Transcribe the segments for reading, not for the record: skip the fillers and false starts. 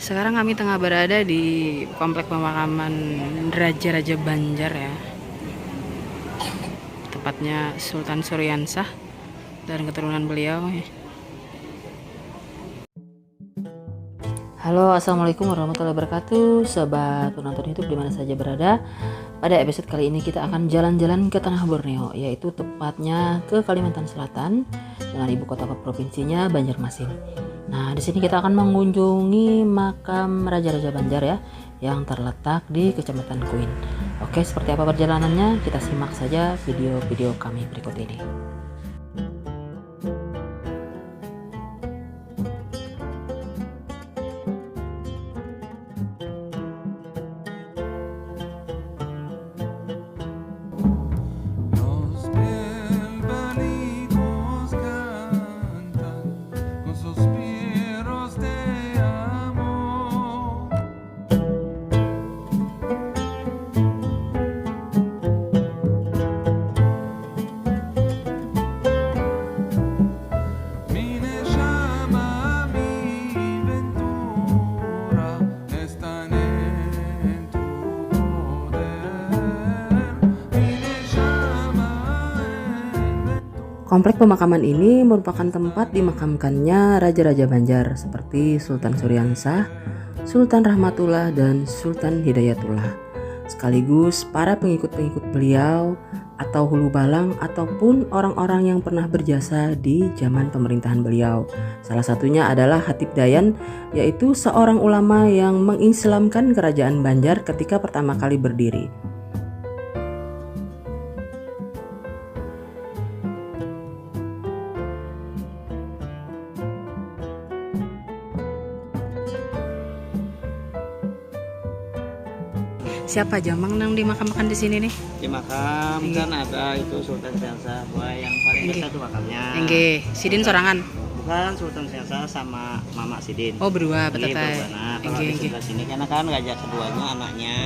Sekarang kami tengah berada di komplek pemakaman Raja-Raja Banjar ya. Tepatnya Sultan Suryansah dan keturunan beliau ya. Halo, assalamualaikum warahmatullahi wabarakatuh, sobat penonton YouTube dimana saja berada. Pada episode kali ini kita akan jalan-jalan ke tanah Borneo, yaitu tepatnya ke Kalimantan Selatan dengan ibu kota provinsinya Banjarmasin. Nah, di sini kita akan mengunjungi makam Raja-Raja Banjar ya, yang terletak di Kecamatan Kuin. Oke, seperti apa perjalanannya? Kita simak saja video-video kami berikut ini. Komplek pemakaman ini merupakan tempat dimakamkannya Raja-Raja Banjar seperti Sultan Suryansah, Sultan Rahmatullah, dan Sultan Hidayatullah. Sekaligus para pengikut-pengikut beliau atau hulu balang ataupun orang-orang yang pernah berjasa di zaman pemerintahan beliau. Salah satunya adalah Hatib Dayan, yaitu seorang ulama yang mengislamkan kerajaan Banjar ketika pertama kali berdiri. Siapa Jamang yang dimakamkan di sini nih? Di makam kan ada itu Sultan Syahsah, yang paling besar tuh makamnya. Nggih, Sidin sorangan. Bukan Sultan Syahsah sama Mama Sidin. Oh, berdua betetai. Nah, kalau di sebelah sini karena kan raja keduanya anaknya.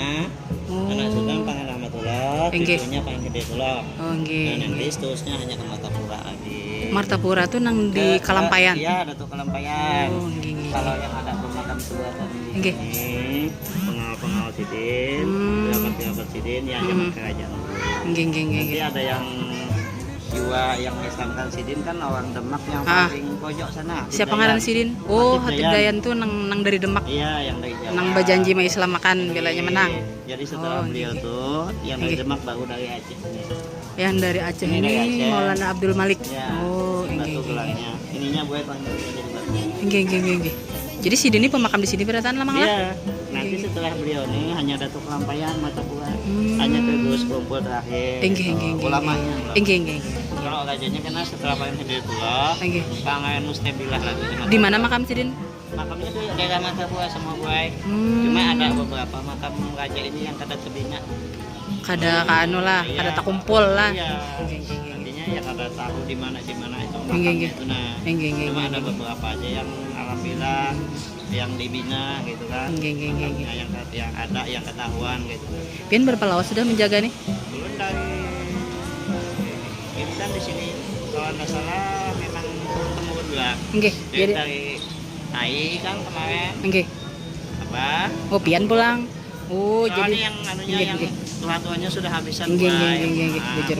Anak Sultan Pangeran Rahmatullah, cucunya Pangeran Hidayatullah. Oh, nggih. Nah, nanti seterusnya hanya ke Martapura lagi. Martapura tuh nang di Kalampayan. Iya, ada tuh Kalampayan. Oh, nggih. Kalau yang ada pemakam tua tadi di Nggih. sini, pengawal Sidin, pejabat Sidin yang zaman kerajaan dulu. Nggih. Nanti ada yang jiwa yang Islamkan Sidin kan orang Demak yang paling pojok sana. Siapa ngaran Sidin? Oh, Hatib Dayan tuh nang dari Demak. Iya, yang dari Jawa. Nang bajanji mah Islam makan belanya menang. Jadi setelah beliau tuh yang dari Demak baru dari Aceh ini. Yang dari Aceh Ini ini dari Aceh. Maulana Abdul Malik. Ya, Oh, batu gelangnya. Ininya buat panggil jadi batu. Nggih. Jadi Sidin ini pemakam di sini beratan lama lah? Iya, nanti setelah beliau ini hanya Datuk Kelampayan Martapura. Hanya terus kumpul terakhir. Ulamanya. Nggih. Kalau rajanya kena setelah Pangeran Hidayatullah, Pangeran Mustabilah lagi. Di mana makam Sidin? Makamnya tuh daerah Martapura semua buai. Cuma ada beberapa makam raja ini yang kada terbina. Kada anu lah, kada takumpul lah. Iya. Nantinya ya kada tahu di mana itu makamnya itu nah. Cuma ada beberapa aja yang alhamdulillah yang dibina gitu kan. Yang ada yang ketahuan gitu. Pian berapa lama sudah menjaga nih? Belum dari ini kan di sini kalau nggak salah memang turun-temurun lah. Jadi Dari Tai kan kemarin. Apa? Oh, pian pulang. Oh, Soalnya jadi yang anunya yang tua-tuanya sudah habisan. Bejar.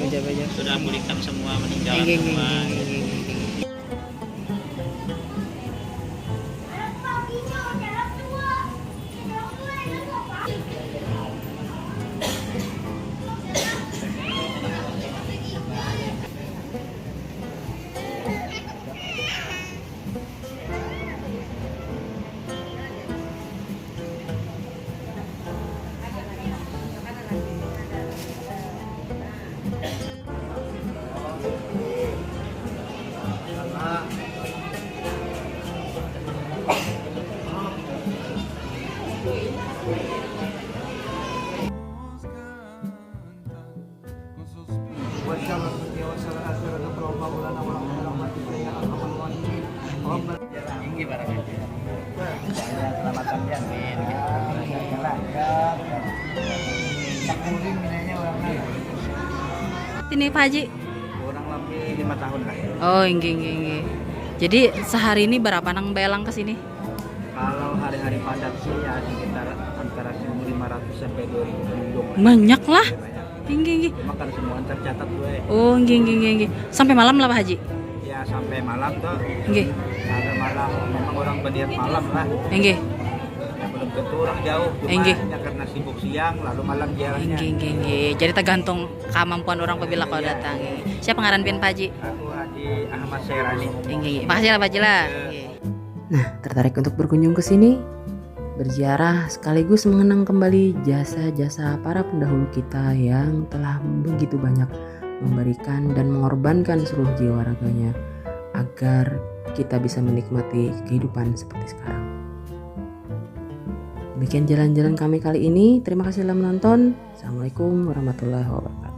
Sudah pulihkan semua, meninggal Nggih. semua. Tinggi barangnya. Selamatan jamin. ini Pak Haji? Kurang lebih 5 tahun lah. Oh, nggih. Jadi sehari ini berapa nang belang ke sini? Kalau hari hari padat sih ya sekitar antara 1.500 sampai 2.000 pengunjung. Banyak lah. Nggih. Cuma kan semua tercatat gue. Oh, nggih. Sampai malam lah Pak Haji. Ya sampai malam tuh. Nggih. Sampai malam memang orang berniat malam lah. Nggih. Ya, belum tentu orang jauh, cuma hanya karena sibuk siang lalu malam jalannya. Nggih. Jadi tergantung kemampuan orang apabila kau datang. Siapa ngaran pian Pak Haji? Aku Haji Ahmad Serani. Nggih. Makasih lah Pak Haji lah. Nah, tertarik untuk berkunjung ke sini? Berziarah sekaligus mengenang kembali jasa-jasa para pendahulu kita yang telah begitu banyak memberikan dan mengorbankan seluruh jiwa raganya agar kita bisa menikmati kehidupan seperti sekarang. Demikian jalan-jalan kami kali ini. Terima kasih telah menonton. Assalamualaikum warahmatullahi wabarakatuh.